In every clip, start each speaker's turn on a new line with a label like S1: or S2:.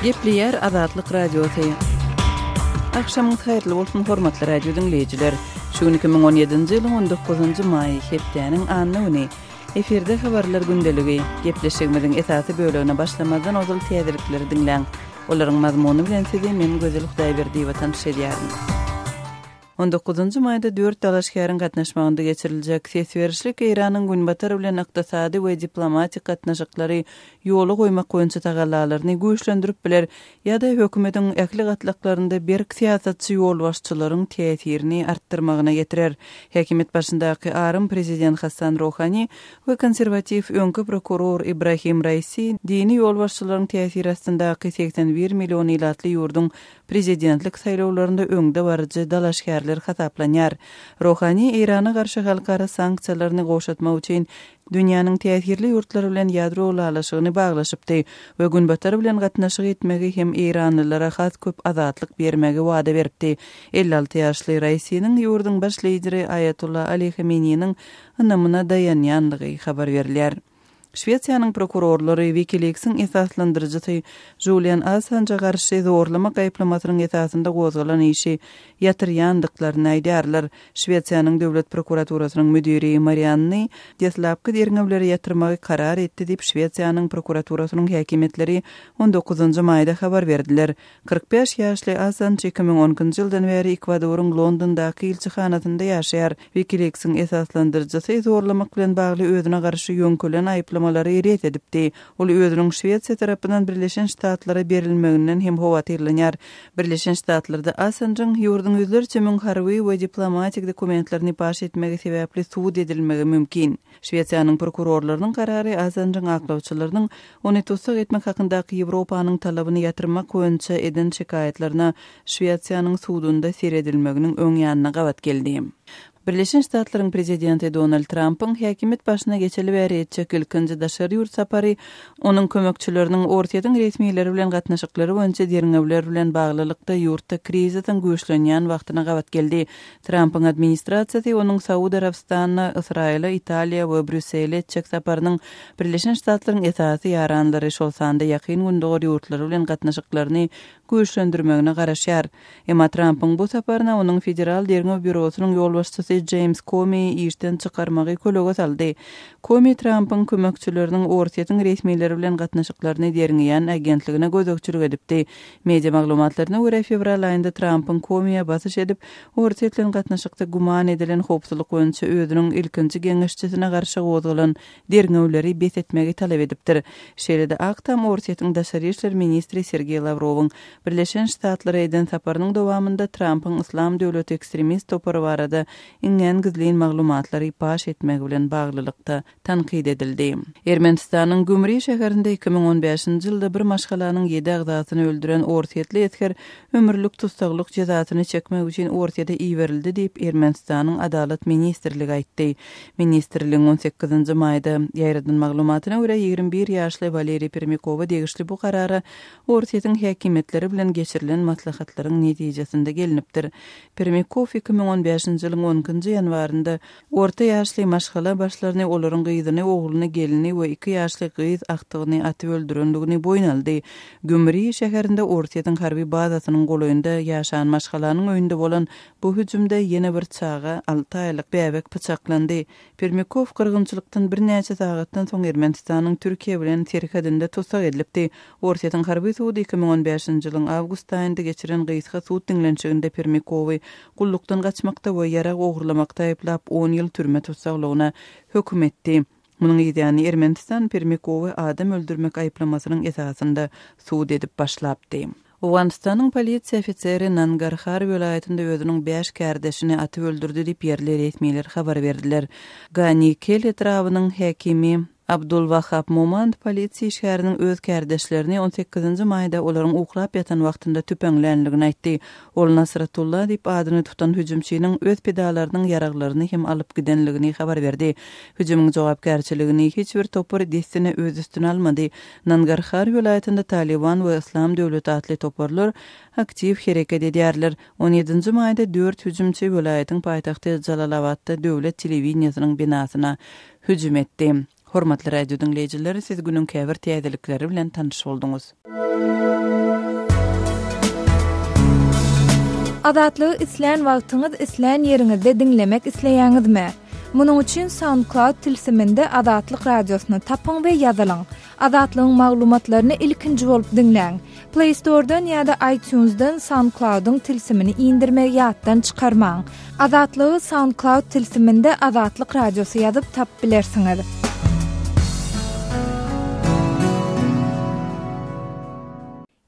S1: Gepleyer Azatlyk Radiosu. Akşamyň haýyrly bolsun hormatly radio dinleýijiler. Şu 2017-nji ýylyň 19-njy maý hepdeniň anyny eferde habarlar gündeligi gepleşigimiziň esasy bölügine başlamadan ozal täzelikleri dinleň. Olaryň mazmuny bilen sizi men Gözel Hudaýberdi watan şerýärdim. 19-njy maýda 4 dalaşkäriň gatnaşmagynda geçiriljek sesberişlik Iranyň günbatar bilen ykdysady we diplomatik gatnaşyklary ýoly goýmak boýunça tagallalaryny güýçlendirip biler ýa-da hökümetiň ähli gatlyklaryna berk siýasatçy ýolbaşçylaryň täsirini artdyrmagyna getirer. Häkimet başyndaky arym prezident Hasan Rouhani we konservativ öňkü prokuror Ibrahim Raisi dini ýolbaşçylaryň täsiri astyndaky 81 million ilatly ýurdun prezidentlik saýlawlarynda öňde barjy dalaşkärler hasaplanýar. Rouhani Irana garşy halkara sanksiýalaryny goşatmak üçin dünýäniň täsirli ýurtlary bilen ýadro ulaşygyny baglaşypdy we günbatar bilen gatnaşyk etmegi hem Iranlylara has köp azatlyk bermegi wada beripdi. 56 ýaşly Raisiniň ýurdun baş lideri Ayatullah Ali Khamenei'niň ynamyna dayanýanlygy habar berilýär. Şweýsiýanyň prokurorlary WikiLeaks'in esaslandyrjysy Julian Assange'a garşy zorlamak aýplamasynyň esasynda gozgalan işi ýatyrýandyklaryny aýdarlar. Şweýsiýanyň döwlet prokuraturasynyň müdiri Marianne deslapky derňewleri ýatyrmagy karar etdi diýip Şweýsiýanyň prokuraturasynyň häkimetleri 19-njy maýda habar berdiler. 45 ýaşly Assange 2010-njy ýyldan beri Ekwadoryň Londondaky ilçihanasynda ýaşaýar. WikiLeaks'in esaslandyrjysy zorlamak bilen bagly özüne garşy ýönkelen aýplamaları ret edipdi. Ol özüniň Şweýsiýa tarapyndan Birleşen Ştatlara berilmeginden hem howatyrlanýar. Birleşen Ştatlarda Assange'ň ýurdun yüzlerçe müň harby we diplomatik dokumentlerini paş etmegi sebäpli suud edilmegi mümkin. Şweýsiýanyň prokurorlarynyň karary Assange'ň aklawçylarynyň ony tutsak etmek hakyndaky Ýewropanyň talabyny ýatyrmak boýunça eden şikaýetlerine Şweýsiýanyň suudunda seredilmeginiň öň ýanyna gawat geldi. Birleşen Ştatlaryň prezidenti Donald Trump'ın häkimet başyna geçeli bäri etjek ilkinji daşary ýurt sapary onuň kömekçileriniň ortaýadyň resmiýetleri bilen gatnaşyklary boýunça derňewler bilen baglylykda ýurtda kriziň güýçlenýän wagtyna gawat geldi. Trump'ın administrasiýasy onuň Saudy Arabistanyna, Israila, Italiýa we Brüssele etjek saparynyň Birleşen Ştatlaryň esasy ýaranlary şolsanda ýakyn gündäki ýurtlary bilen gatnaşyklaryny güýçlendirmegine garaşýar. Emma Trump'ın bu saparyna onuň federal derňew bürosynyň ýolbaşçysy James Comey işten çykarmagy kölega saldy. Comey Trump'ın kömekçileriniň ortaýadyň resmiýetleri bilen gatnaşyklaryny derňeýän agentligine gözükçülük edipdi. Media maglumatlaryna görä fevral aýynda Trump'ın Comey'e basyş edip ortaýadyň gatnaşykda guman edilen howpsuzlyk boýunça özüniň ilkinji geňeşçisine garşy gozgalan derňewleri besetmegi talap edipdir. Şeýle-de Aktam ortaýadyň daşary işler ministri Sergey Lavrowyň Birleşen Ştatlary eden saparynyň dowamında Trump'ın Islam döwleti ekstremist topary barada iňen gizlin maglumatlary paş etmegi bilen baglylykda tanqid edildi. Ermenistanyň Gümri şäherinde 2015-nji ýylda bir maşgalanyň 7 agdasyny öldüren ortaýatly etker ömürlük tutsaklyk jazasyny çekmek üçin ortaýada iýerildi diýip Ermenistanyň adalet ministrligi aýtdy. Ministrligiň 18-nji maýda ýaýradan maglumatyna görä 21 ýaşly Valeriy Permykowa degişli bu karara ortaýadyň häkimetleri bilen geçirilen maslahatlaryň netijesinde gelinipdir. Permykov 2015-nji ýylyň 10-njy ýanwarynda orta ýaşly maşgala başlaryny olaryň gyýdyny, ogluny, gelini we 2 ýaşly gyz aktygyny atyp öldürendigini boýnaldy. Gümri şäherinde ortaýadyň harby bazasynyň golaýynda ýaşan maşgalanyň öýünde bolan bu hüjümde ýene bir çaga 6 aýlyk bäbek pyçaklandy. Permykov kırgınçylykdan bir näçe sagatdan soň Ermenistanyň Türkiýe bilen terhadynda tutsak edilipdi. Ortaýadyň harby suudy 2015-nji ýylyň awgust aýynda geçiren gyzga suud dinlenşiginde Permykowy gullukdan gaçmakda we ýarag ogurlamakda aýplap 10 ýyl türme tutsaklygyna höküm etdi. Munyň ýa-ni Ermenistan Permykowy adam öldürmek aýplamasynyň esasynda suud edip başlapdy. Owganistanyň polisiýa ofiseri Nangarhar welaýatynda özüniň 5 kardeşini atyp öldürdi diýip ýerli resmiýetler habar berdiler. Gani Kel etrawynyň häkimi Abdulwahab Momand polisiýa şäheriniň öz kardeşlerini 18-nji maýda olaryň uklap ýatan wagtynda tüpeňlenligini aýtdy. Ol Nasratullah diýip adyny tutan hüjümçiniň öz pedalarynyň ýaraglaryny hem alyp gidenligini habar berdi. Hüjümyň jogapkärçiligini hiç bir topar destine öz üstüne almady. Nangarhar welaýatynda Taliban we Islam döwleti atly toparlar aktiv hereket edýärler. 17-nji maýda 4 hüjümçi welaýatyň paýtagty Jalalabadda döwlet telewizionynyň binasyna hüjüm etdi. Hormatly radio dinleyijileri, siz günün käbir täzelikleri bilen tanış boldunuz.
S2: Adatlygy isleýän wagtyňyz isleýän ýeriňizde dinlemek isleýäňizmi? Munuň üçin SoundCloud tilsiminde Adatlyk radiosyny tapyň we ýazylaň. Adatlygyň maglumatlaryny ilkinji bolup dinleň. Play Store'dan ýa-da iTunes'dan SoundCloud'un tilsimini indirmek ýatdan çykarmaň. Adatlygy SoundCloud tilsiminde Adatlyk radiosy ýazyp tap bilersiňiz.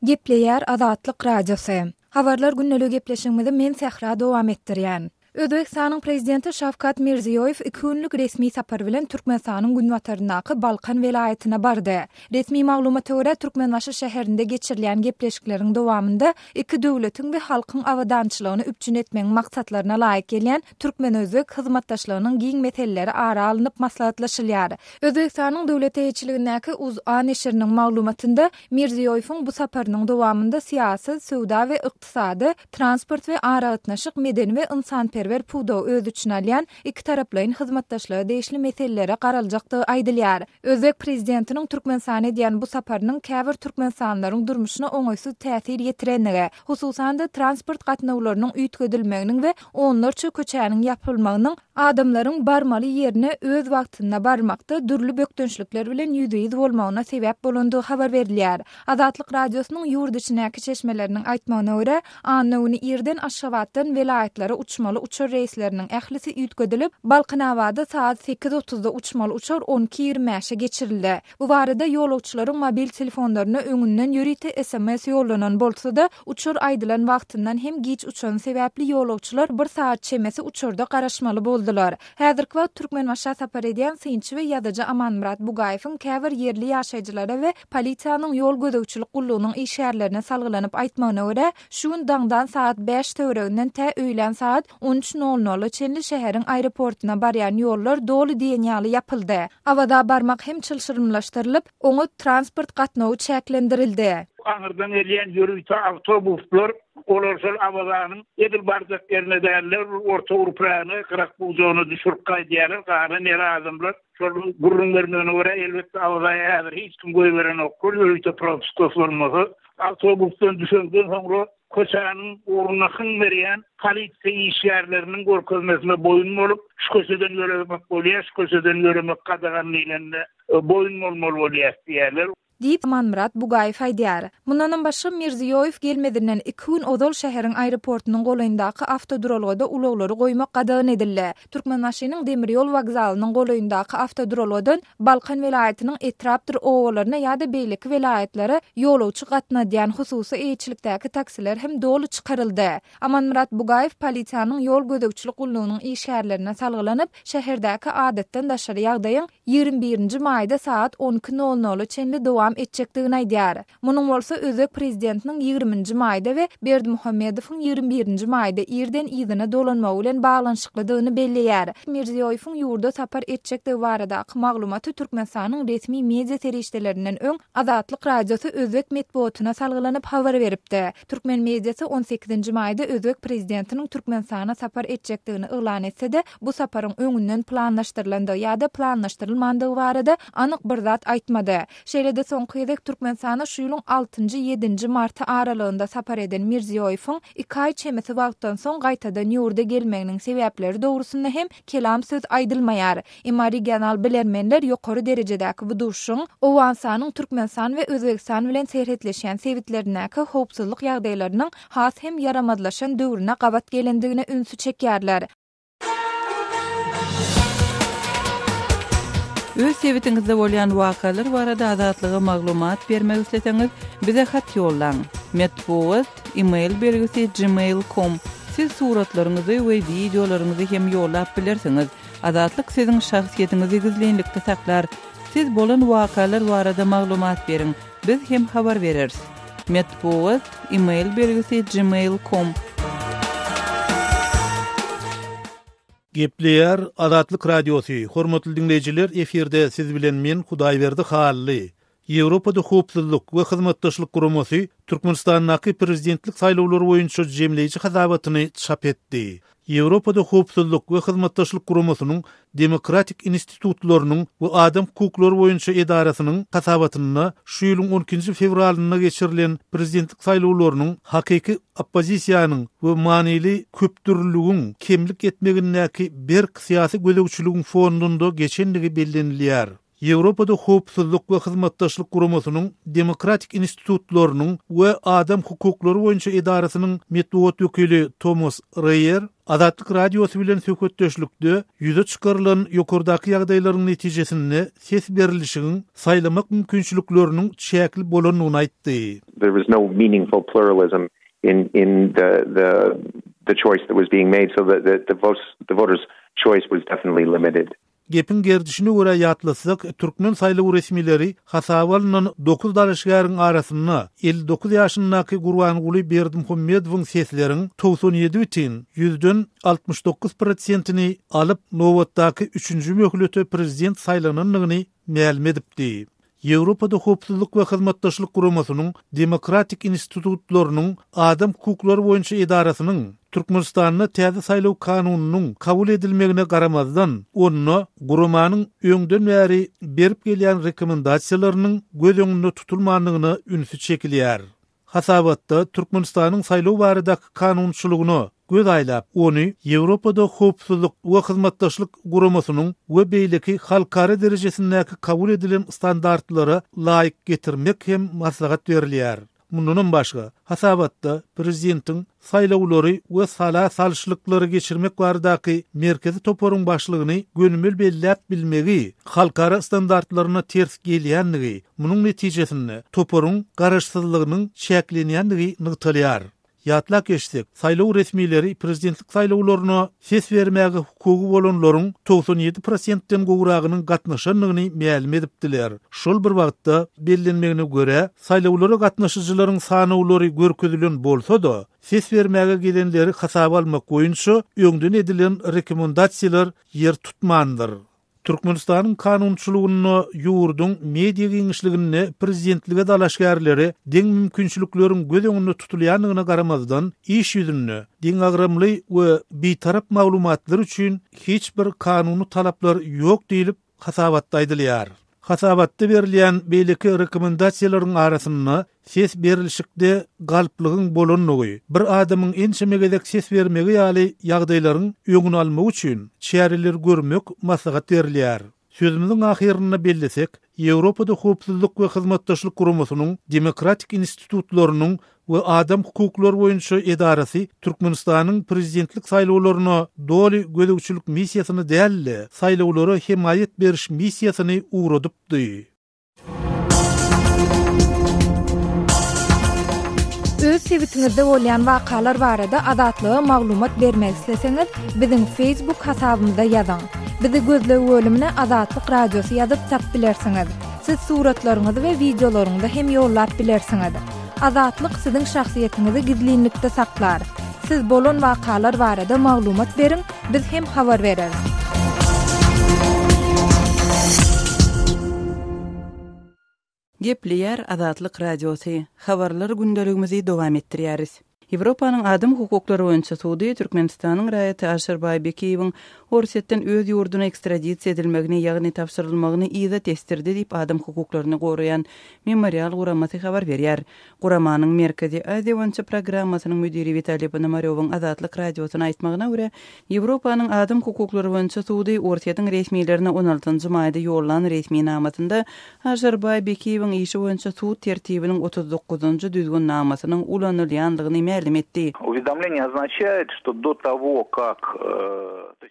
S2: Gepleýär Adatlyk radiosy. Habarlar günnelik gepleşigimizi men Sehra dowam etdirýän. Özbekistanyň prezidenti Şavkat Mirziyoyew 2 günlük resmi sapar bilen Türkmenistanyň Günbataryndaky Balkan welaýatyna bardy. Resmi maglumata görä Türkmenbaşy şäherinde geçirilýän gepleşikleriň dowamında iki döwletiň we halkyň awadançylygyny üpjün etmeň maksatlaryna laýyk gelýän Türkmen-özbek hyzmatdaşlygynyň giň meseleleri ara alınıp maslahatlaşylýar. Özbekistanyň döwlet eýçiligindäki UzA neşriniň maglumatynda Mirziyoyewiň bu saparynyň dowamında siýasat, söwda we ykdysady, transport we ara gatnaşyk, medeni we insan Perver Pudo öz üçün alýan iki taraplyň hyzmatdaşlygy değişli meselelere garaljakdy aýdylýar. Özbek prezidentiniň Türkmenistana diýen bu saparynyň käbir türkmensanlaryň durmuşyna oňaýsuz täsir ýetirenlige, hususan da transport gatnawlarynyň üýtgedilmeginiň we onlarça köçäniň ýapylmagynyň adamlaryň barmaly ýerine öz wagtynda barmakda dürli bökdünçlikler bilen ýüzüýiz bolmagyna sebäp bolandygy habar berilýär. Adatlyk radiosynyň ýurt içindäki çeşmeleriniň aýtmagyna görä, anawny ýerden Aşgabatdan welaýatlara uçmaly uçur reislerinin ählisi üýtgedilip, Balkanawada saat 8:30-da uçmaly uçur 12:25-e geçirildi. Bu barada ýolagçylaryň mobil telefonlaryna öňünden ýörite SMS ýollanan bolsa-da, uçur aýdylan wagtyndan hem giç uçan sebäpli ýolagçylar 1 saat çemesi uçurda garaşmaly boldular. Häzirki wagt Türkmenbaşa sapar edýän synçy we ýazyjy Amanmurat Bugaýewiň käbir yerli ýaşaýjylara we polisiýanyň ýol gödäwçilik gullugynyň işgärlerine salgylanyp aýtmagyna görä, şu gün daňdan saat 5 töwereginden tä öýlen saat 13:00 Çenli şäheriň aeroportuna barýan ýollar dolu diýen ýaly yapyldy. Awada barmak hem çylşyrmlaşdyrylyp, oňa transport gatnawy çäklendirildi.
S3: Anırdan elýän ýörüýte awtobuslar olar şol awazanyň edil barjak ýerine däller, orta urprany, Qırak buğzony düşürip gaýdýarlar, gary nere adamlar şol gurrunlaryna görä elbetde awazaýa häzir hiç kim goýberen okul, ýörüýte protokollarmyzy awtobusdan düşenden soňra köçäniň uğruna hyn berýän polisiýa işgärleriniň görkezmesine boyun bolup, şu köşeden ýöremek bolýar, şu köşeden ýöremek gadaganyň ýerinde boyun bolmaly bolýar diýerler.
S2: Diýip Amanmurat Bugaýew aýdýar. Mundan başga Mirziyoyew gelmedinden 2 gün Odol şäheriň aeroportunyň goýundaky awtodurolgoda uloglary goýmak gadagan edildi. Türkmenbaşynyň demir ýol wagzalynyň goýundaky awtodurolgodan Balkan welaýatynyň etrapdyr owalaryna ýa-da beýleki welaýatlary ýolagçy gatnadýan hususy eýçilikdäki taksiler hem dolu çykaryldy. Amanmurat Bugaýew polisiýanyň ýol gödäwçilik gullugynyň işgärlerine salgylanyp, şäherdäki adatdan daşary ýagdaýyň 21-nji maýda saat 12:00 çenli dowam etjekdigini aýdýar. Munyň bolsa Özbek prezidentiniň 20-nji maýda we Berdimuhammedowyň 21-nji maýda ýerden ýygyna dolanmagy bilen baglanşyklydygyny belleýär. Mirziyoyewiň ýurda sapar etjekdigi baradaky maglumaty Türkmenistanyň resmi media serişdelerinden öň Adatlyk radiosy Özbek medeniýetine salgylanyp habar beripdi. Türkmen mediasy 18-nji maýda Özbek prezidentiniň Türkmenistana sapar etjekdigini elan etse-de, bu saparyň öňünden planlaşdyrylandy ýa-da planlaşdyrylmandygy barada anyk bir zat aýtmady. Şeýle soňky ýyl Türkmenistana şu ýylyň 6-7 marty aralygynda sapar eden Mirziyoyewiň 2 aý çemesi wagtdan soň gaýtadan ýurda gelmeginiň sebäpleri dogrusynda hem kelam söz aýdylmaýar. Emma regional bilermenler ýokary derejedäki bu duşuň Owansanyň Türkmenistan we Özbekistan bilen serhetleşýän sebitlerindäki howpsuzlyk ýagdaýlarynyň has hem yaramadlaşan döwrüne gabat gelendigine ünsü çekýärler.
S1: Öz sebitingizde bolýan wakalar barada azatlyga maglumat bermek isleseňiz, bize hat ýollaň. Metbuat email bergisi gmail.com. Siz suratlaryňyzy we videolaryňyzy hem ýollap bilersiňiz. Azatlyk siziň şahsiýetiňizi gizlenlikde saklar. Siz bolan wakalar barada maglumat beriň. Biz hem habar bereriz. Metbuat email bergisi gmail.com.
S4: Gepleýär Adatlyk radiosu. Hormatly dinleýijiler, eferde siz bilen men Hudaýberdi Hally. Ýewropada howpsuzlyk we hyzmatdaşlyk guramasy Türkmenistanyň prezidentlik saýlawlary boýunça jemleýici hazabatyny çap etdi. Ýewropada howpsuzlyk we hyzmatdaşlyk guramasynyň demokratik institutlarynyň we adam hukuklary boýunça edarasynyň hasabatyny şu ýylyň 12 fevralyna geçirilen prezidentlik saýlawlarynyň hakyky oppozisiýanyň we manili köpdürlügiň kemlik etmegindäki bir syýasy gözegçiligiň fonunda geçenligi bellenilýär. Ýewropada howpsuzlyk we hyzmatdaşlyk guramasynyň demokratik institutlarynyň we adam hukuklary boýunça edarasynyň metod wekili Thomas Reyer Azatlyk radiosu bilen söhbetdeşlikde ýüze çykarylan ýokardaky ýagdaýlaryň netijesinde ses berilişiň saýlamak mümkinçilikleriniň çäkli bolanyny aýtdy.
S5: There was no meaningful pluralism in the choice that was being made, so that the voters' choice was definitely limited.
S4: Gepin gerdişine göre ýatlasak, Türkmen saýlaw resmileri hasabalynan 9 dalaşgaryň arasyna 59 ýaşyndaky Gurbanguly Berdimuhammedowyň sesleriň 97%-169%ni alyp nowatdaky 3-nji möhletde prezident saýlananlygyny ma'lum edipdi. Ýewropada howpsuzlyk we hyzmatdaşlyk guramasynyň demokratik institutlarynyň adam hukuklary boýunça edarasynyň Türkmenistanyň täze saýlaw kanunynyň kabul edilmegine garamazdan onu guramanyň öňden bäri berip gelýän rekomendasiýalarynyň göz öňünde tutulmanlygyny ünsü çekilýär. Hasabatda Türkmenistanyň saýlaw baradaky kanunçylygyny göz aýlap, onu Ýewropada howpsuzlyk we hyzmatdaşlyk guramasynyň we beýleki halkara derejesindäki kabul edilen standartlara laýyk getirmek hem maslahat berilýär. Mundan başga, hasabatda prezidentiň saýlawlary we sala salşlyklary geçirmek baradaky merkezi toporuň başlygyny gönümmel belläp bilmegi, halkara standartlaryna ters gelýänligi, munyň netijesinde toporuň garaşsyzlygynyň çäklenýändigi nykdalýar. Ýatlak geçsek, saýlaw resmileri prezidentlik saýlawlaryna ses bermäge hukugy bolanlaryň 97%-den gowragynyň gatnaşanlygyny ma'lum edipdiler. Şol bir wagtda bellenmegine göre saýlawlara gatnaşyjylaryň sanawlary görkezilen bolsa-da, ses bermäge gelenleri hasaba almak boýunça öňden edilen rekomendasiýalar ýer tutmandyr. Türkmenistanyň kanunçylygyny ýurdun media giňişligine prezidentlige dalaşgärleri deň mümkinçilikleriň göz öňünde tutulýanlygyna garamazdan iş ýüzünde deň agramly we bitarap maglumatlar üçin hiç bir kanuny talaplar ýok diýilip hasabatda aýdylýar. Hasabatda berilýän beýleki rekomendasiýalaryň arasyna ses berilişikde galplygyň bolanlygy, bir adamyň ençemegedek ses bermegi ýaly ýagdaýlaryň öňüni almak üçin çäreler görmek maslahat berilýär. Sözümüzün ahirine bellesek, Ýewropada howpsuzlyk we hyzmatdaşlyk guramasynyň demokratik institutlarynyň we adam hukuklary boýunça edarasy Türkmenistanyň prezidentlik saýlawlaryna doly gözegçilik missiýasyny däl, saýlawlara himayet beriş missiýasyny uğradypdy.
S2: Öz sewitingizde bolýan wakalar barada adatlyga maglumat bermek isleseňiz, biziň Facebook hasabymyzda ýazyň. Bizi gözlegi bölümine Azatlyk radiosu ýazyp tap bilersiňiz. Siz suratlaryňyzy we videolaryňyzy hem ýollap bilersiňiz. Azatlyk siziň şahsiýetiniňizi gizlinlikde saklar. Siz bolan wakalar barada maglumat beriň, biz hem habar bereriz.
S1: Gepliyar Azatlyk radiosu. Habarlar gündeligimizi dowam etdirýäris. Ýewropanyň adam hukuklary boýunça sudy Türkmenistanyň raýaty Aşerbay Bekiýewiň Orsetden öz ýurduna ekstradisiýa edilmegini ýagny tapşyrylmagyny izat estirdi diýip adam hukuklaryny goraýan Memorial guramasy habar berýär. Guramanyň Merkezi Aziýa boýunça programmasynyň müdiri Vitaliy Ponomaryowyň Azatlyk radiosyna aýtmagyna görä, Ýewropanyň adam hukuklary boýunça sudy Orsetden resmiýetlerine 16-njy maýda ýollan resmi namatynda Aşerbay Bekiýewiň işi boýunça sud tertibiniň 39-njy düzgün namasynyň ulanylýandygyny ma'lum etdi.
S6: Уведомление означает, что до того, как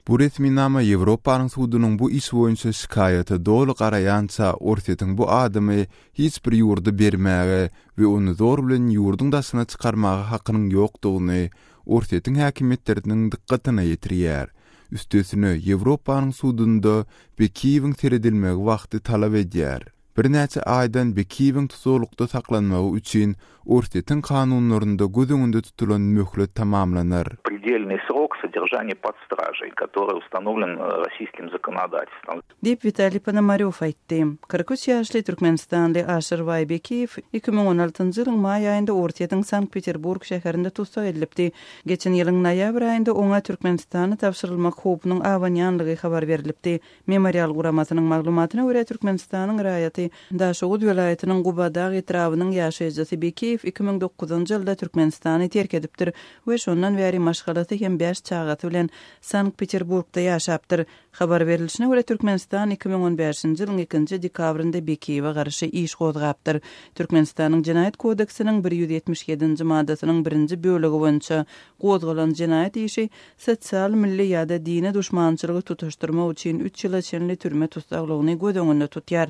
S7: Bu resminama Ýewropanyň sudynyň bu iş boýunça şikaýaty doly garaýança Orsetden bu adamy hiç bir ýurdy bermäge we onu zor bilen ýurdyň daşyna çykarmagy hakynyň ýokdugyny Orsetden häkimetleriniň dikkatine ýetirýär. Üstesine Ýewropanyň sudynda Bekiýewiň seredilmegi wagty talap edýär. Bir näçe aýdan Bekiýewiň tutulukda saklanmagy üçin ortetin kanunlarynda gözüňünde tutulan möhlet tamamlanar.
S6: Предельный срок содержания под стражей, который установлен российским законодательством.
S1: Dip Vitaliy Ponomaryov aýtdy. 43 ýaşly Türkmenistanly Aşyr Baybekiýew 2016-njy ýylyň maý aýynda Ortiýatyň Sankt-Peterburg şäherinde tutsak edilipdi. Geçen ýylyň noýabr aýynda oňa Türkmenistana tapşyrylmak hukuknyň awanýanlygy habar berilipdi. Memorial guramasynyň maglumatyna görä Türkmenistanyň raýaty Daşoğud welaýatynyň Gubada etrawynyň ýaşaýjysy Bekiýew 2009-njy ýylda Türkmenistany terk edipdir we şondan bäri maşgalaty hem 5 çagaty bilen Sankt-Peterburgda ýaşapdyr. Habar berilişine görä Türkmenistan 2015-nji ýylyň 2-nji dekabrynda Bekiýewe garşy iş gozgapdyr. Türkmenistanyň Jenaýat kodeksiniň 177-nji maddasynyň 1-nji bölegi boýunça gozgalan jenaýat işi sosial milli ýa-da dine düşmançylygy tutuşdurmak üçin 3 ýyla çenli türme tutsaklygyny gödöňünde tutýar.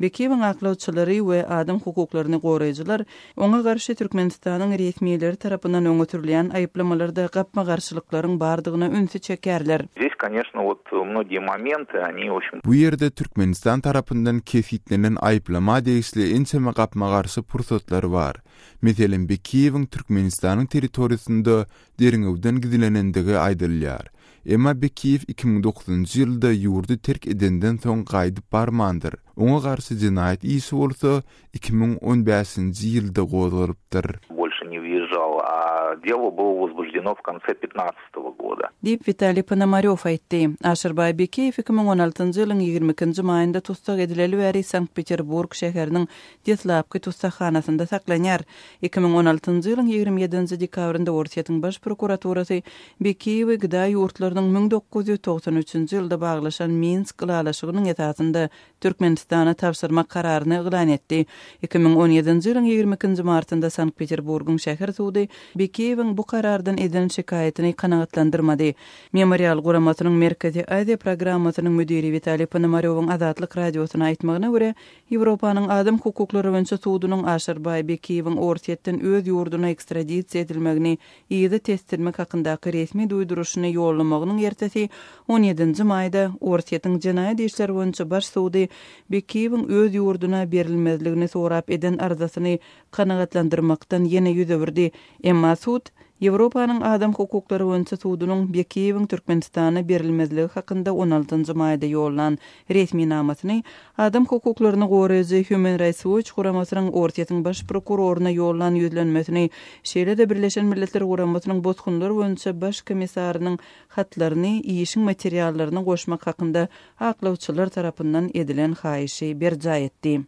S1: Bekiýewiň aklawçylary we adam hukuklaryny goraýjylar oňa garşy Türkmenistanyň resmiýetleri tarapyndan öňötürilen aýyplamalarda gapma garşylyklaryň bardygyna ünsü çekerler.
S6: Здесь, конечно, вот многие моменты, они, в общем...
S7: Bu ýerde Türkmenistan tarapyndan kefitlenen aýyplama degisli enseme gapma garşy pursatlary bar. Meselen Bekiýewiň Türkmenistanyň territoriýasynda deriňewden gidilenendigi aýdylýar. Emma Bekiýew 2009-njy ýylda ýurdy terk edenden soň gaýdyp barmandyr. Oňa garşy jenaýat işi bolsa 2015-nji ýylda gozgalypdyr.
S6: Больше не въезжал, а дело было возбуждено в конце 2015 года.
S1: Dip Vitaliy Ponomaryov aýtdy. Aşyr Baybekiýew 2016-njy ýylyň 22-nji maýynda tutsak edileli bäri Sankt-Peterburg şäheriniň Deslapky tutsakhanasynda saklanýar. 2016-njy ýylyň 27-nji dekabrynda Ortiýatyň baş prokuraturasy Bekiýewe gyda ýurtlarynyň 1993-nji ýylda baglaşan Minsk ýylalaşygynyň esasynda Türkmenistana tapşyrmak kararyny elan etdi. 2017-nji ýylyň 22-nji martynda Sankt-Peterburgyň şäher sudy Bekiýewiň bu karardan edilen şikaýetini kanagatlandyrmady. Memorial guramasynyň Merkezi Aziýa programmasynyň müdiri Vitaliy Ponomaryowyň Azatlyk radiosyna aýtmagyna görä, Ýewropanyň adam hukuklary boýunça sudynyň Aşyr Baybekiýewiň Ortiýatdan öz ýurduna ekstradisiýa edilmegini ýa-da testirmek hakyndaky resmi duýduruşyny ýollamagynyň ertesi 17-nji maýda Ortiýatyň jenaýat işleri boýunça baş sudy Bekiýewiň öz ýurduna berilmezligini sorap eden arzasyny kanagatlandyrmakdan ýene ýüze berdi. Emma sud Ýewropanyň adam hukuklary boýunça sudynyň Bekiýewiň Türkmenistana berilmezligi hakynda 16-njy maýda ýollan resmi namasyny adam hukuklaryny goraýjy Human Rights Watch guramasynyň Ortiýatyň baş prokuroruna ýollan ýüzlenmesini, şeýle-de Birleşen Milletler guramasynyň bozgunlary boýunça baş komissarynyň hatlaryny, işiň materiallaryny goşmak hakynda aklawçylar tarapyndan edilen haýyşy berja etdi.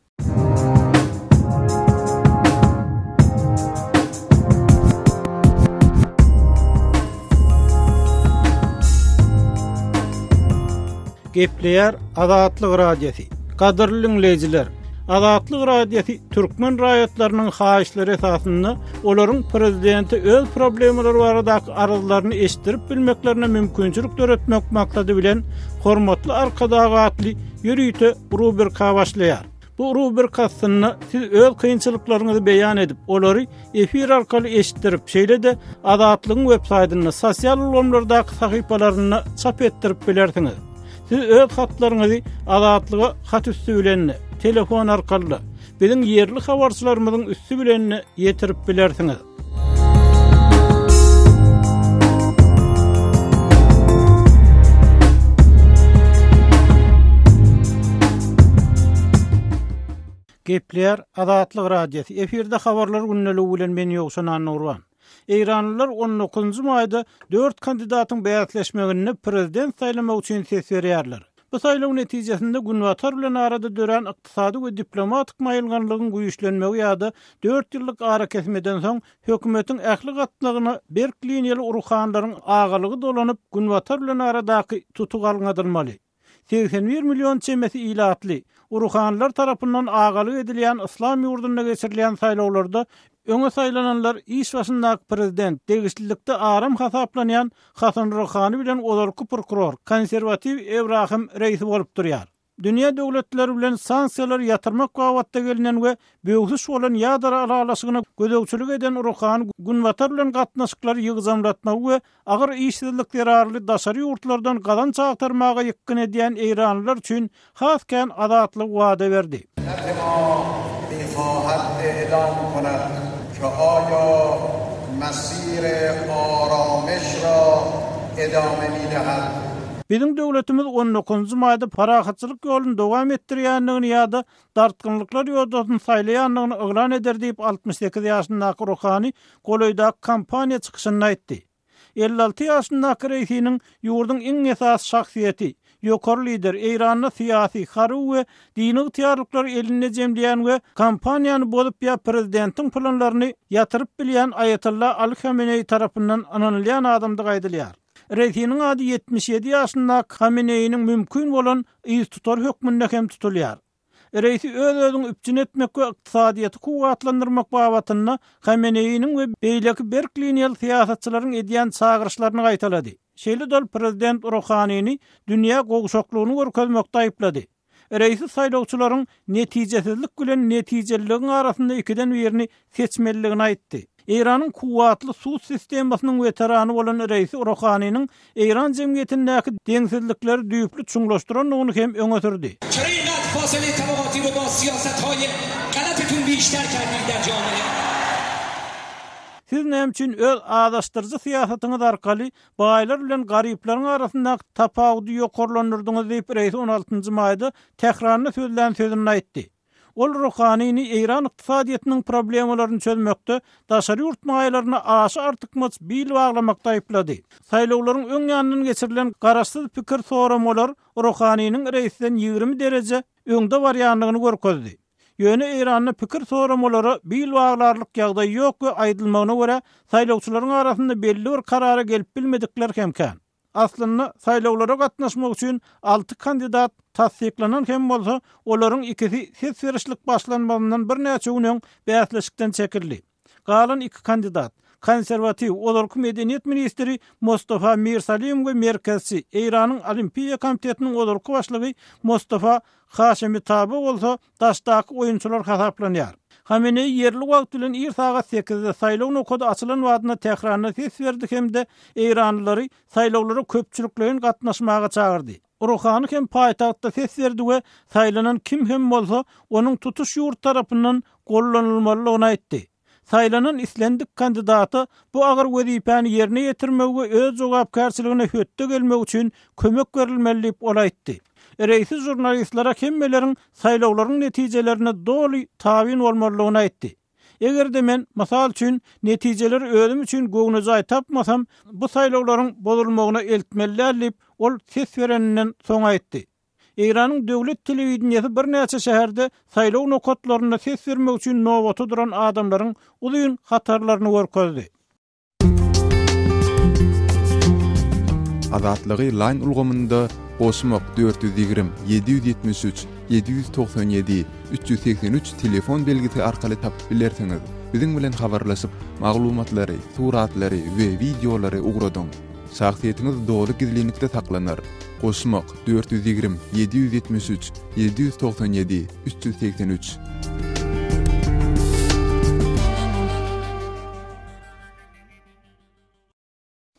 S8: Gepleýär Azatlyk radiosi. Gadyrly dinleýijiler, Azatlyk radiosi türkmen raýatlarynyň haýyşlary esasynda olaryň prezidenti öz problemleri baradaky arzularyny eşitdirip bilmeklerine mümkinçilik töretmek maksady bilen hormatly arkadagatly ýürüýte rubrika başlaýar. Bu rubrikasyny siz öz kynçylyklaryňyzy beýan edip, olary efir arkaly eşitdirip, şeýle-de Azatlygyň web saýtyna, sosial ulamlardaky sahypalaryna çap etdirip bilersiňiz. Siz öz hatlaryňyzy Azatlyga hat üstü bilen telefon arkaly biziň ýerli habarçylarymyzyň üstü bilen ýetirip bilersiňiz. Gepleýär Azatlyk radiosi. Efirde habarlar günneligi bilen men Ýogşan Nurwan. Eýranlylar 19-njy maýda 4 kandidatyň beýatleşmegini prezident saýlamak üçin ses berýärler. Bu saýlaw netijesinde Günwatar bilen arada dören ykdysady we diplomatik maýylganlygyň güýçlenmegi ýa-da 4 ýyllyk ara kesmeden soň hökümetiň ähli gatlygyna berk liniýaly uruhanlaryň agalygy dolanyp Günwatar bilen aradaky tutuk alınadylmaly. 81 milyon çemesi ilatly uruhanlar tarapyndan agalyk edilýän islam ýurduna geçirilen saýlawlarda öňe saýlananlar iş başyndaky prezident degişlilikde aram hasaplanýan Hasan Rohany bilen olarky prokuror konservativ Ebrahim Reisi bolup durýar. Dünýä döwletleri bilen sanksiýalar ýatyrmak gawatda gelinen we böwsüş bolan ýadara aralaşygyna gödökçülük eden Rohany Günwatar bilen gatnaşyklary ýygzamlatmak we agyr işsizlik ýararly daşary ýurtlardan gadan çagtarmaga ýykyn edýän eýranlylar üçin hasken azatlyk wada berdi.
S9: ما می‌خواهد اعلام کند که آیا مسیر آرامش را ادامه می‌دهد.
S8: Bizim döwletimiz 19-njy maýda parahatçylyk ýoluny dowam etdirýändigini ýa-da dartgynlyklar ýoldasyny saýlaýandygyny oglan eder diýip 68 ýaşyndaky Rohany golaýdaky kampaniýa çykyşynda aýtdy. 56 ýaşyndaky reýsiniň ýurdun iň esas şahsiýeti, ýokary lider, Eýranyň syýasy, haryw we dini ýarlyklar eline jemleýän we kampaniýany bolup ýa prezidentiň planlaryny ýatyryp bilýän Ayatollah Ali Khamenei tarapyndan ananylýan adamdy gaýdylýar. Reýsiniň ady 77 ýaşyndaky Khamenei'nin mümkin bolan iýiz tutar hökmünde hem tutulýar. Reýsi öz-özüni üpçün etmek we ykdysadyýaty kuwatlandyrmak babatyna Khamenei'nin we beýleki berkliniýal syýasatçylaryň edýän çağırışlaryny gaýtalady. Şeýle dol prezident Rohanyny dünýä gowşoklugyny görkezmekde aýplady. Reýsi saýlawçylaryň netijesizlik bilen netijeliligiň arasynda ikiden birini seçmeliligini aýtdy. Eýranyň kuwatly suw sistemasynyň weterany bolan reýsi Rohanynyň Eýran jemgyýetindäki deňsizlikleri düýüplü çuňlaşdyranlygyny hem öňe sürdi.
S10: فاصله طبقاتی رو با سیاست‌های غلطتون بیشتر کردید در جامعه.
S8: Siz näme üçin öz adaşdyrjy syýasatyňyz arkaly baýlar bilen garyplaryň arasynda tapawdy ýokarlandyrdyňyz diýip reýs 16-njy maýda tekrarly sözlän sözüni aýtdy. Ol Rohanyny Eýran ykdysadyýatynyň problemlaryny çözmekde daşary ýurtmaýlaryna aşy artykmaz bil baglamakda aýplady. Saýlawlaryň öň ýanyndan geçirilen garaşsyz pikir soramalar Rohanynyň reýsinden 20 derece öňde barýanlygyny görkezdi. Ýöne Eýranyň pikir soramalary bil baglarlyk ýagdaý ýok we aýdylmagyna görä saýlawçylaryň arasynda belli bir karara gelip bilmedikler hemkan. Aslında saýlawlara gatnaşmak üçin 6 kandidat tasdiklanan hem bolsa olaryň ikisi ses verişlik başlanmagynyň bir näçe güňden bäsleşikden çekildi. Galan 2 kandidat konservativ olarky medeniýet ministri Mustafa Mirsalim we merkezçi Eýranyň Olimpiýa komitetiniň olarky başlygy Mustafa Haşimi Taby bolsa daşdaky oýunçylar hasaplanýar. Khamenei yerli wagt bilen ir saat 8-de saýlaw nokoda açylan wadyna tekrarly ses berdi hemde Eýranlylary saýlawlara köpçüliklerin gatnaşmaga çağırdy. Rohany hem paýtagtda ses berdi we saýlanan kim hem bolsa onuň tutuş ýurt tarapyndan gollanylmalygyny aýtdy. Saýlanan islendik kandidaty bu agyr wezipany ýerine ýetirmegi öz jogapkarçylygyna hötde gelmek üçin kömek berilmeli diýip ol aýtdy. Reýsi jurnalistlara kemmelerin saýlawlaryň netijelerini doly tabin bolmalygyny aýtdy. Eger de men masal üçin netijeler özüm üçin goňuňy tapmasam bu saýlawlaryň bozulmagyna eltmeliler diýip ol ses bereninden soň aýtdy. Eýranyň döwlet telewizionyasy bir näçe şäherde saýlaw nokatlaryna ses bermek üçin nowata duran adamlaryň ulyň hatarlaryny görkezdi.
S7: Azatlygy line ulgamynda Osmak 420 773 797 383 telefon belgisi arkaly tapyp bilersiňiz. Biziň bilen habarlaşyp maglumatlary, suratlary we videolary ugradyň. Şahsiýetiniz dogry gizlilikde saklanar. Osmak 420 773 797 383.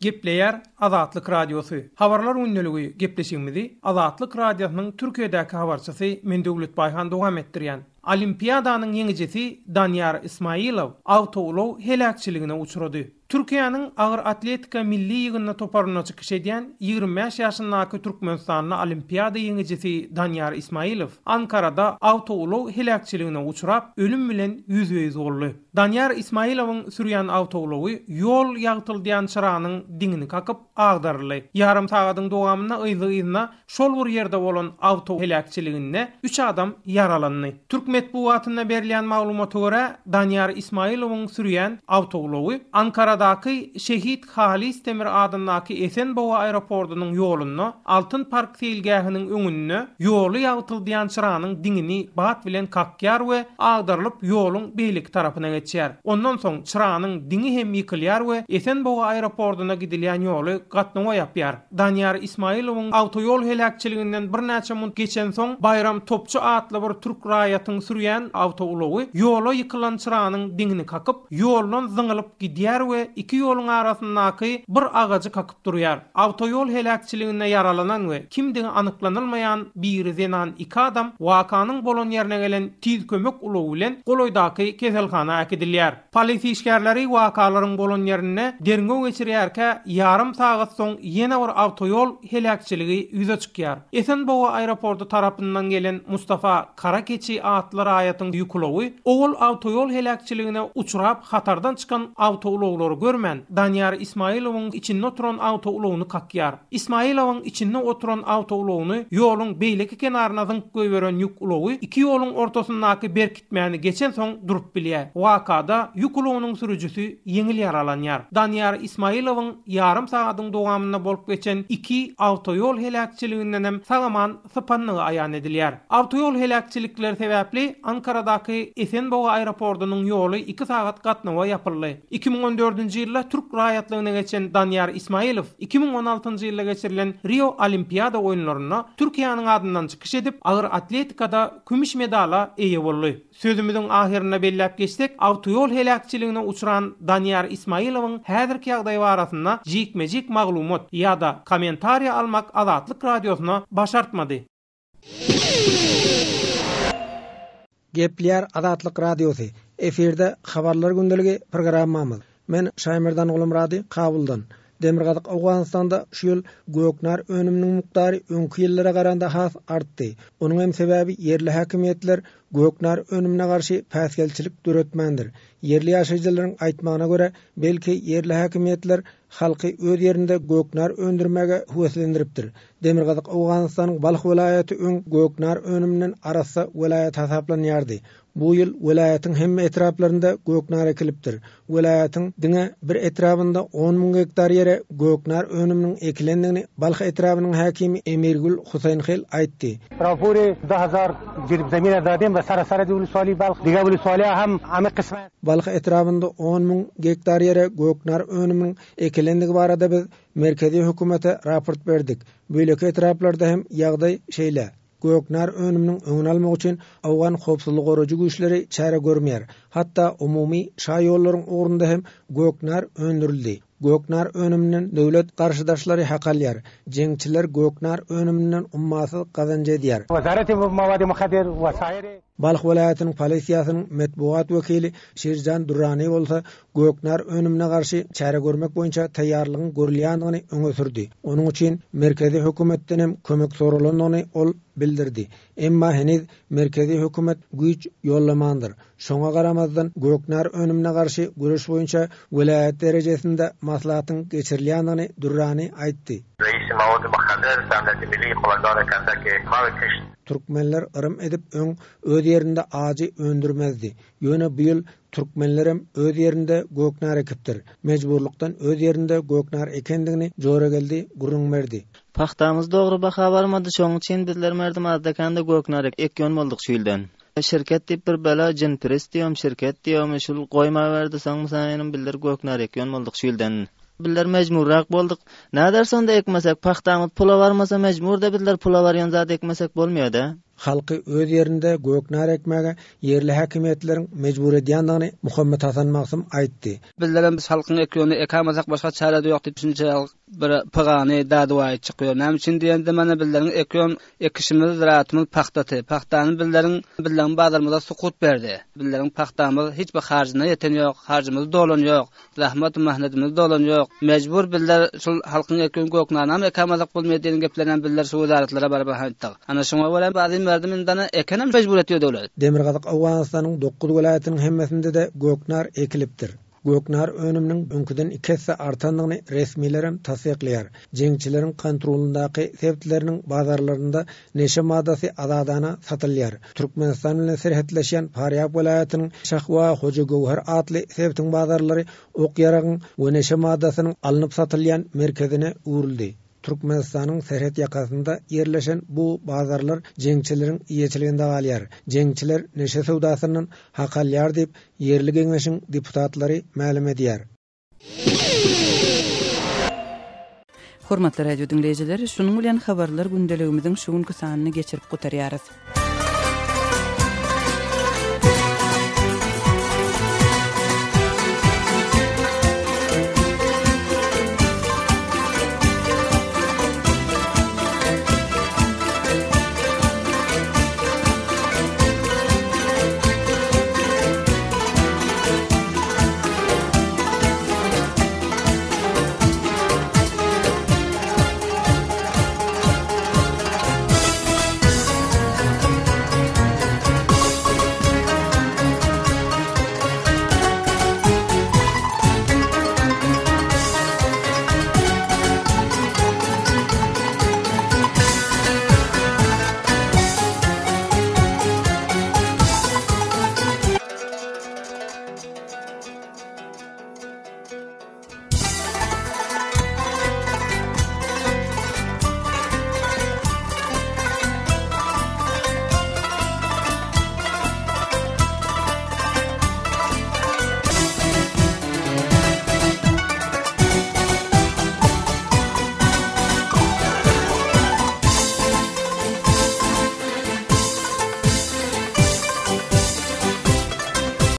S11: Gepleýär Azatlyk Radiosu. Habarlar ünneligi gepleşigimizi Azatlyk Radiosynyň Türkiýedäki habarçysy Mendewlet Baýhan dowam etdirýän. Olimpiadanyň ýeňijisi Danyar Ismailow awtolow helakçylygyna uçrady. Türkiýanyň agyr atletika milli ýygynyna toparlanyjy kişedýän 25 ýaşyndaky Türkmenistanyň olimpiada ýeňijisi Danyar Ismailow Ankarada awtolow helakçylygyna uçrap ölüm bilen ýüz-ýüz boldy. Danyar Ismailowyň sürýän awtolowy ýol ýagtyldyň çyranyň diňini kakyp agdarly. Yarım sagatyň dowamyna ýyzyna şol bir ýerde bolan awto helakçylygyna 3 adam yaralandy. Türk metbuatyna berilýän maglumata görä Danyar Ismailowyň sürýän awtolowy Ankaradaky Şehit Halis Temir adyndaky Esenboğa aeroportunyň ýoluna Altyn Park seýilgähiniň öňünde ýoly ýagtyldyň çyranyň diňini bat bilen kakýar we agdarylyp ýoluň beýlik tarapyna geçýär. Ondan soň çyranyň diňi hem ýykylýar we Esenboğa aeroportuna gidilýän ýoly gatnawa ýapýar. Danyar Ismailowyň awtoýol helakçylygynyň bir näçe mund geçen soň Bayram Topçu atly bir Türk raýatynyň sürýän awtoulowy ýola ýykylan çyranyň diňini kakyp, ýoldan zyňylyp gidýär we iki ýoluň arasyndaky bir agajy kakyp durýar. Awtoýol helakçyligine yaralanan we kimdiňi anyklanylmaýan bir zenan iki adam wakanyň bolan ýerine gelen tiz kömek ulowy bilen goloýdaky keselhana äkidilýär. Polisiýa işgärleri wakalaryň bolan ýerine derňe geçirýärkä ýarym sagat soň ýene bir awtoýol helakçyligi ýüze çykýar. Esenboğa aeroportu tarapyndan gelen Mustafa Karakeçi atly raýatyň ýüklowy ol awtoýol helakçyligine uçurap hatardan çıkan awtoulowlary görmän Danyar Ismailowyň içinde oturan awtoulowyny kakýar. Ismailowyň içinde oturan awtoulowyny ýoluň beýleki kenaryna zyňyp goýberen ýük ulowy iki ýoluň ortasyndaky berkitmäni geçen soň durup bilýär. Wakada ýük ulowynyň sürüjüsi ýeňil yaralanýar. Danyar Ismailowyň ýarym sagatyň dowamynda bolup geçen iki awtoýol helakçylygynyň hem sagaman sypanlygy aýan edilýär. Awtoýol helakçylikleri sebäpli Ankaradaky Esenboğa aeroportunyň ýoly 2 sagat gatnawa ýapyldy. 2014-nji ýylda Türk raýatlygyna geçen Danyar Ismailow 2016-njy ýylda geçirilen Rio Olimpiada oýunlaryna Türkiýanyň adyndan çykyş edip agyr atletikada kümüş medala eýe boldy. Sözümüziň ahirine belläp geçsek, awtoýol helakçyligine uçuran Danyar Ismailowyň häzirki ýagdaýy barasynda jikmejik maglumat ýa-da kommentariýa almak Azatlyk radiosyna başartmady.
S12: Gepler Azatlyk radiosu. Eferde habarlar gündeligi programmamyz. Men Şaýmyrdan ulum rady Kabuldan. Demirgazyk Awganystanda şu ýyl göknar önümniň mukdary öňki ýyllara garanda has artdy. Onuň hem sebäbi yerli häkimetler göknar önümine garşy päsgelçilik döretmendir. Yerli ýaşaýjylaryň aýtmagyna görä, belki yerli häkimetler halky öz ýerinde göknar öndürmäge höweslendiripdir. Demirgazyk Awganystanyň Balx welaýaty öň göknar önüminiň arasy welaýat hasaplanýardy. Bu ýyl welaýatyň hemme etraplarynda göknar ekilipdir. Welaýatyň diňe bir etrapynda 10.000 hektar ýere göknar önüminiň ekilendigini Balx etrapynyň häkimi Emirgül Husaynxel aýtdy.
S13: Rapori 2000 girip zemine dadim ve sarasara diwli suali Balx diga wli suali hem amy kysma.
S12: Balx etrapynda 10.000 hektar ýere göknar önüminiň ekilendigi barada biz merkezi hökümete raport berdik. Böyleki etraplarda hem ýagdaý şeýle. Göknar önümniň öňüni almak üçin Awgan howpsuzlyk goraýjy güýçleri çäre görmeýär. Hatda umumy şaý ýollaryň ugrunda hem göknar öndürildi. Göknar önümniň döwlet garşydaşlary hakalýar. Jeňçiler göknar önümniň ummasy gazanç edýär.
S13: Wazarati mawadi muhadir we saýry
S12: Balx welaýatynyň polisiýasynyň medbuat wekili Şerjan Durrani bolsa göknar önümine garşy çäre görmek boýunça taýýarlygyny görülýändigini öňe sürdi. Onuň üçin merkezi hökümetden hem kömek soralandygyny ol bildirdi. Emma heniz merkezi hökümet güýç ýollamandyr. Şoňa garamazdan göknar önümine garşy görüş boýunça welaýat derejesinde maslahatyň geçirilýändigini Durrani aýtdy.
S14: Reis mawadi muhadir Devleti Milli Qowagdary kandaki Marrakeş
S12: Türkmenler ırım edip öz ýerinde ajy öndürmezdi. Ýöne bu ýyl Türkmenlerem öz ýerinde göknar ekipdir. Mejburlukdan öz ýerinde göknar ekendigini jora geldi, gurrun berdi.
S15: Paxtamyz dogry baha barmady, şoň üçin bizler merdimazda göknar ekýän boldyk şu ýyldan. Şirket diýip bir bela jinpress diýem, şirket diýem, şul goýma berdi, soň saňynym bildir göknar ekýän boldyk şu ýyldan. Bizler mejburrak boldyk. Näder sonda ekmesek, paxtamyz pula barmasa mejburda bizler pula barýan zat ekmesek bolmaýar-da.
S12: Halky öz ýerinde göknar ekmäge yerli häkimetleriň mejbur edýändigini Muhammed Hasan Maksum aýtdy.
S16: Bizler biz halkyň ekýäni ekamasak başga çare ýok diýip düşünje bir pagany dadywaý çykýar. Näme üçin diýende mena bizleriň ekýän ekişimiz rahatymyz paxtaty. Paxtany bizleriň bazarymyzda sukut berdi. Bizleriň paxtamyz hiç bir harjyna ýeten ýok, harjymyz dolan ýok, rahmat mehnetimiz dolan ýok. Mejbur bizler şol halkyň ekýän göknarny ekamasak bolmaýan geplerden bizler şu wezaratlara barabar aýtdyk. Ana şoňa göre bazı merdimindana ekenem mejbur etýär döwlet.
S12: Demirgazyk Awganystanyň 9 welaýatynyň hemmesinde de göknar ekilipdir. Göknar önümniň öňküden 2 hesse artandygyny resmiýlerim tasdiqleýär. Jeňçileriň kontrolundaky sebäpleriniň bazarlarynda neşe maddasy azadana satylýar. Türkmenistan bilen serhetleşen Faryab welaýatynyň Şahwa Hoja Gowhar atly sebäptiň bazarlary ok yaragyň we neşe maddasynyň alınıp satylýan merkezine urildi. Türkmenistanyň serhet ýakasynda ýerleşen bu bazarlar jeňçileriň ýeçiliginde galýar. Jeňçiler neşe sowdasynyň hakalýar diýip ýerli geňeşiň deputatlary ma'lum edýär.
S1: Hormatly radio dinleýijiler, şunuň bilen habarlar gündeligimiziň şu günkü sanyny geçirip gutarýarys.